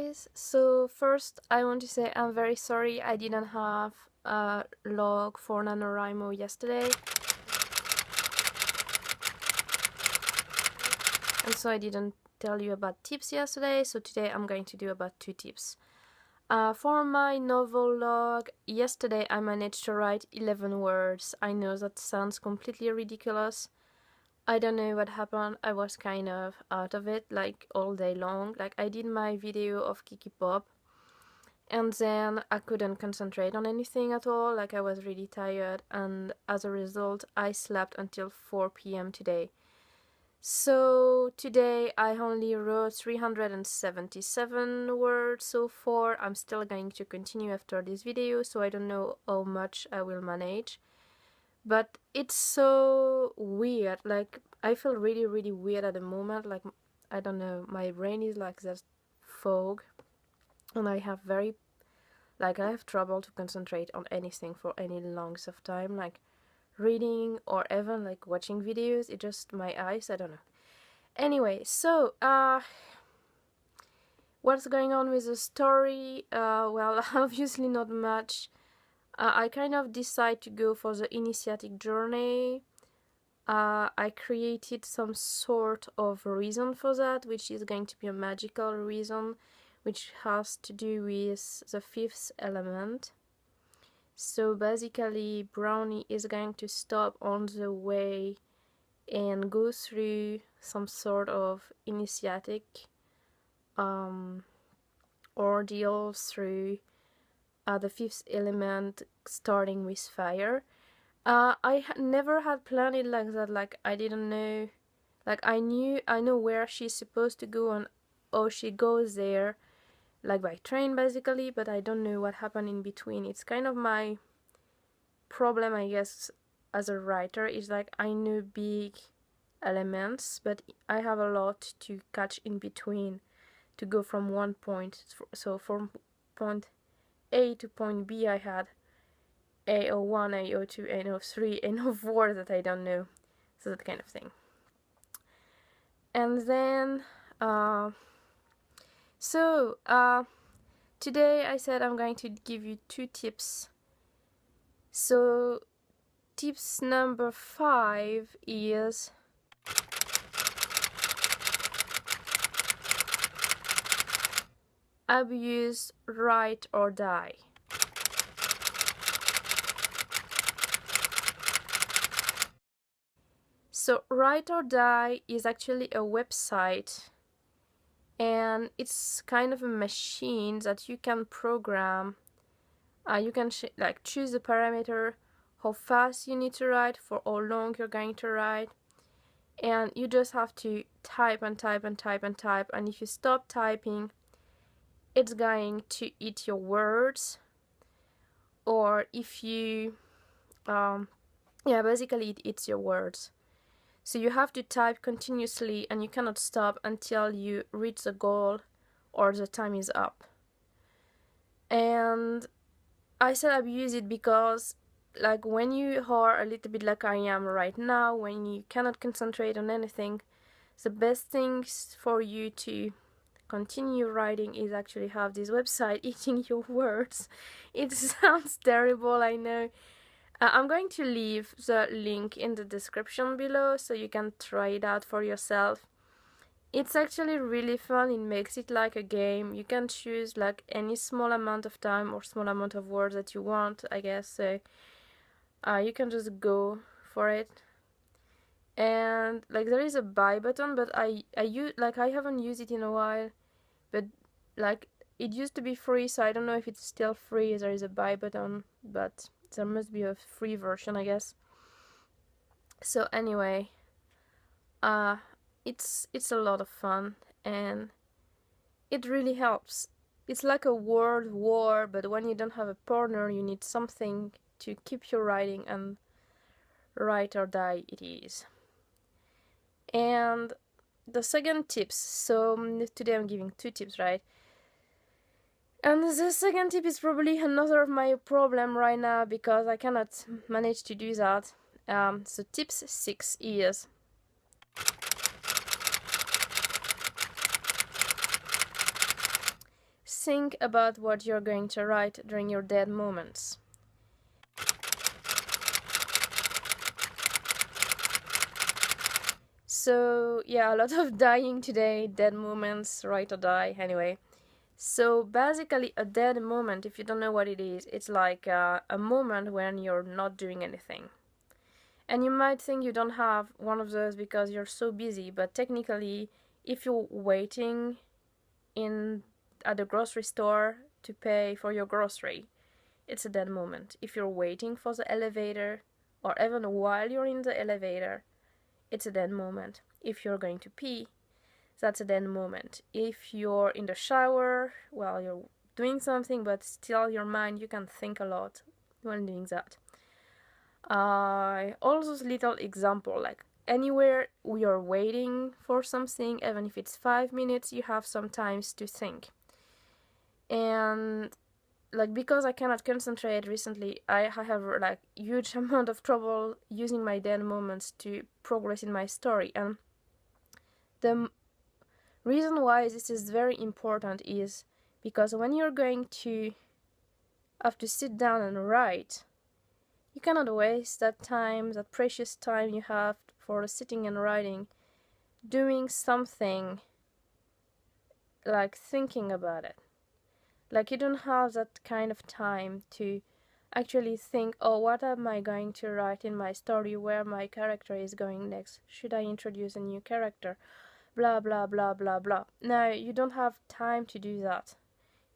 guys. So first I want to say I'm very sorry I didn't have a log for NaNoWriMo yesterday. And so I didn't tell you about tips yesterday, so today I'm going to do about 2 tips. For my novel log, yesterday I managed to write 11 words. I know that sounds completely ridiculous. I don't know what happened. I was kind of out of it like all day long. Like I did my video of kikipop and then I couldn't concentrate on anything at all. Like I was really tired, and as a result I slept until 4 p.m. today. So today I only wrote 377 words so far. I'm still going to continue after this video, so I don't know how much I will manage. But it's so weird, like I feel really weird at the moment. Like I don't know, my brain is like this fog, and I have trouble to concentrate on anything for any length of time, like reading or even like watching videos. It just my eyes, I don't know. Anyway, so what's going on with the story? Well, obviously not much. I kind of decide to go for the initiatic journey. I created some sort of reason for that, which is going to be a magical reason, which has to do with the 5th element. So basically Brownie is going to stop on the way and go through some sort of initiatic ordeal through the 5th element, starting with fire. I never had planned it like that. Like I didn't know, like I know where she's supposed to go and how she goes there, like by train basically, but I don't know what happened in between. It's kind of my problem, I guess, as a writer, is like I know big elements, but I have a lot to catch in between to go from one point. So from point A to point B I had A01, A02, A03, A04 that I don't know, so that kind of thing. And then today I said I'm going to give you 2 tips. So tips number 5 is abuse, write or die. So Write or Die is actually a website, and it's kind of a machine that you can program. You can choose the parameter, how fast you need to write, for how long you're going to write, and you just have to type and type and type and type, and if you stop typing, it's going to eat your words. Or if you basically it eats your words. So you have to type continuously and you cannot stop until you reach the goal or the time is up. And I said abuse it because like when you are a little bit like I am right now, when you cannot concentrate on anything, the best things for you to continue writing is actually have this website eating your words. It sounds terrible, I know. I'm going to leave the link in the description below so you can try it out for yourself. It's actually really fun. It makes it like a game. You can choose like any small amount of time or small amount of words that you want, I guess. So you can just go for it. And like there is a buy button, but I haven't used it in a while. But like it used to be free, so I don't know if it's still free. There is a buy button, but there must be a free version, I guess. So anyway, it's a lot of fun and it really helps. It's like a word war, but when you don't have a partner, you need something to keep you writing, and Write or Die it is. And the second tips, so today I'm giving 2 tips, right? And the second tip is probably another of my problem right now because I cannot manage to do that. So tips 6 is think about what you're going to write during your dead moments. So yeah, a lot of dying today, dead moments, write or die, anyway. So basically a dead moment, if you don't know what it is, it's like a moment when you're not doing anything. And you might think you don't have one of those because you're so busy, but technically, if you're waiting at the grocery store to pay for your grocery, it's a dead moment. If you're waiting for the elevator, or even while you're in the elevator, it's a dead moment. If you're going to pee, that's a dead moment. If you're in the shower, well, you're doing something, but still your mind, you can think a lot when doing that. All those little examples, like anywhere we are waiting for something, even if it's 5 minutes, you have some times to think. And like, because I cannot concentrate recently, I have like huge amount of trouble using my dead moments to progress in my story. And the reason why this is very important is because when you're going to have to sit down and write, you cannot waste that time, that precious time you have for sitting and writing, doing something like thinking about it. Like, you don't have that kind of time to actually think, oh, what am I going to write in my story, where my character is going next, should I introduce a new character, blah blah blah blah blah. No, you don't have time to do that.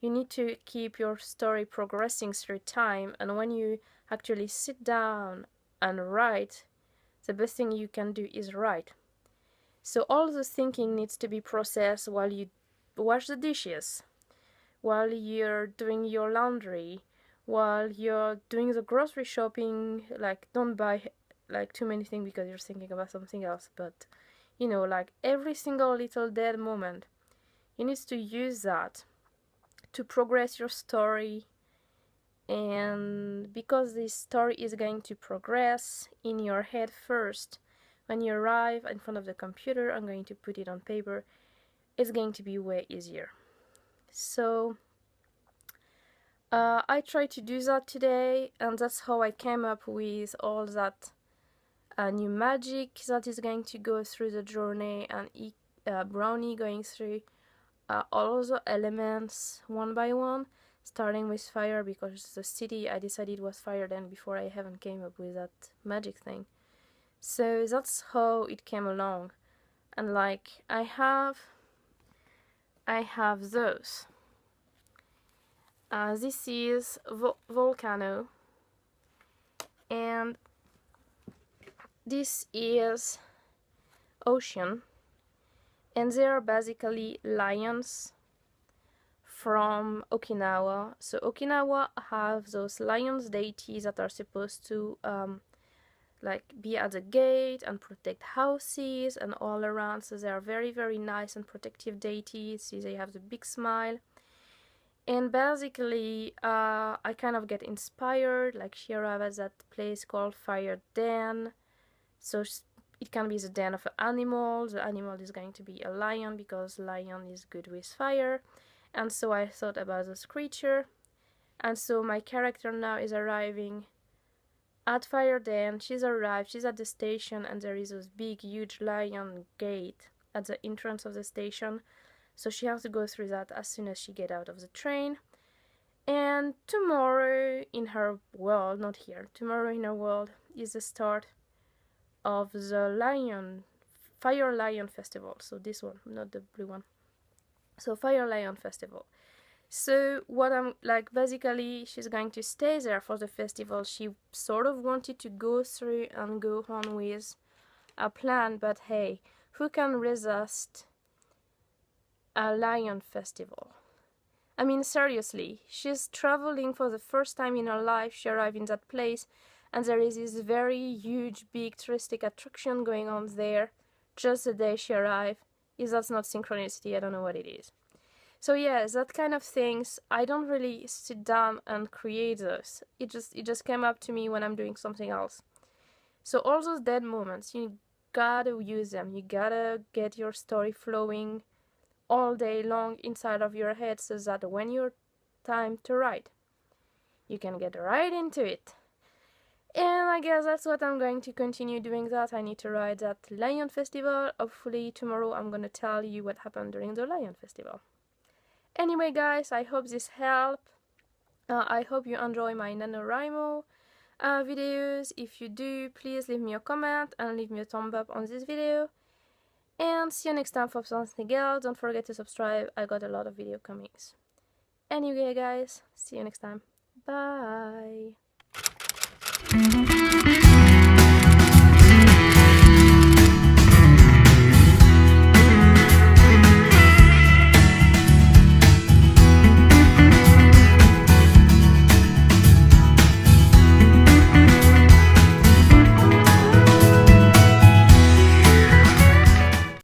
You need to keep your story progressing through time, and when you actually sit down and write, the best thing you can do is write. So all the thinking needs to be processed while you wash the dishes, while you're doing your laundry, while you're doing the grocery shopping. Like, don't buy like too many things because you're thinking about something else, but you know, like every single little dead moment, you need to use that to progress your story. And because this story is going to progress in your head first, when you arrive in front of the computer, I'm going to put it on paper, it's going to be way easier. So I tried to do that today, and that's how I came up with all that new magic that is going to go through the journey, and Brownie going through all the elements one by one, starting with fire, because the city I decided was fire then before I haven't came up with that magic thing. So that's how it came along. And like, I have those. This is volcano, and this is ocean, and they are basically lions from Okinawa. So Okinawa have those lions deities that are supposed to like be at the gate and protect houses and all around. So they are very, very nice and protective deities. See, they have the big smile. And basically, I kind of get inspired. Like, she arrived at that place called Fire Den. So it can be the den of an animal. The animal is going to be a lion because lion is good with fire. And so I thought about this creature. And so my character now is arriving at Fire Den. She's arrived, she's at the station, and there is this big, huge lion gate at the entrance of the station. So she has to go through that as soon as she gets out of the train. And tomorrow in her world, not here, tomorrow in her world is the start of the Fire Lion Festival. So this one, not the blue one. So Fire Lion Festival. So what I'm like, basically she's going to stay there for the festival. She sort of wanted to go through and go on with a plan, but hey, who can resist a lion festival? I mean, seriously, she's traveling for the first time in her life. She arrived in that place, and there is this very huge, big touristic attraction going on there just the day she arrived. If that's not synchronicity, I don't know what it is. So yeah, that kind of things, I don't really sit down and create those. It just came up to me when I'm doing something else. So all those dead moments, you gotta use them. You gotta get your story flowing all day long inside of your head, so that when you're time to write, you can get right into it. And I guess that's what I'm going to continue doing. That I need to write that Lion Festival. Hopefully tomorrow I'm gonna tell you what happened during the Lion Festival. Anyway guys, I hope this helped. I hope you enjoy my NaNoWriMo videos. If you do, please leave me a comment and leave me a thumb up on this video. And see you next time for something else. Don't forget to subscribe, I got a lot of video comings. Anyway guys, see you next time. Bye.